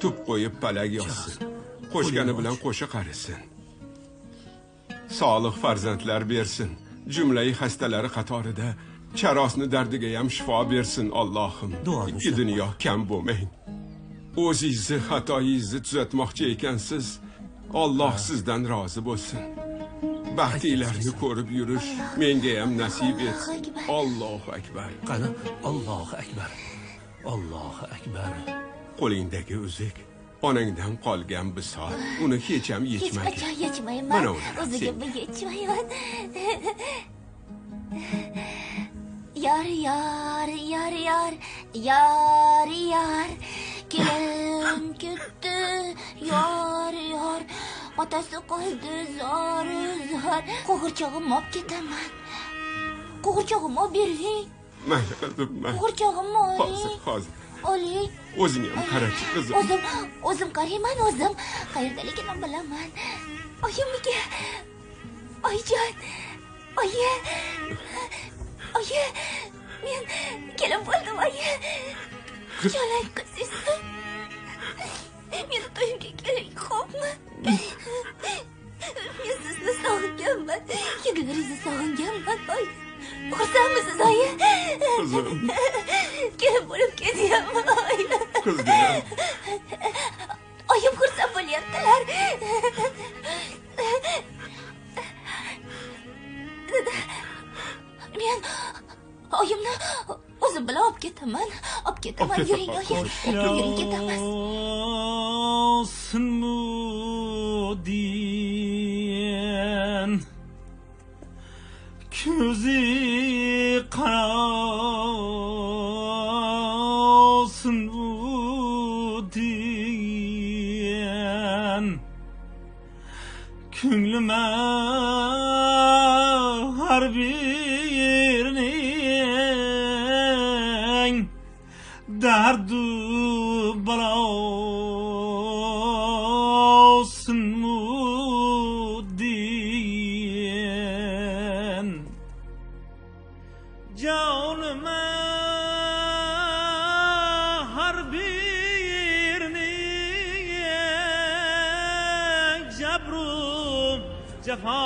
tup qo'yib palak yozsin. Qo'shgani bilan qo'sha qarisin. Sog'lik farzandlar bersin. Jumlai xastalari qatorida charosni dardiga ham shifo bersin Allohim. Ikki dunyo kam bo'lmang. O'zingizni xatoyingizni tuzatmoqchi ekansiz. Alloh sizdan rozi bo'lsin. Baxtinglarni ko'rib yurish menga ham nasib etsin. Allohu akbar. Qani Allohu akbar. Allohu akbar. Qo'lingdagi uzuk onangdan qolgan bisot. Uni hech ham yechmagan. Hech qachon yechmayman. Mana O'zigimni yechmayman. Yar yar yar yar yar yar kelin ketdi yar yar otasi qoldi zor zor qo'g'irchog'imni olib ketaman. Qo'g'irchog'imni olib bering. Mayli qizim, mayli. Qo'g'irchog'imni oling. Hozir. Oling. O'zing ham qarachi qizim. O'zim qarayman o'zim. Qayerdaligini bilaman. Oyimniki. Oyjon. Oyi. Oyi. Men kelib bo'ldim oyi. Jo'lang qizingizmi? Meni to'yimga keling, xo'pmi? Men sizni sog'inganman. Hidlaringizni sog'inganman oyi. Xursandmisiz oyi? Qizim. Kelib bo'lib ketyapman oyi. Qizim. Oyim xursand bo'lyaptilar. Men oyimni o'zim bilan olib ketaman. Yuring oyim. Yuring ketamiz. Osmudin ko'zi qarasmudin ko'nglime har birning dardu balosmudin jonime har birning jabru jafo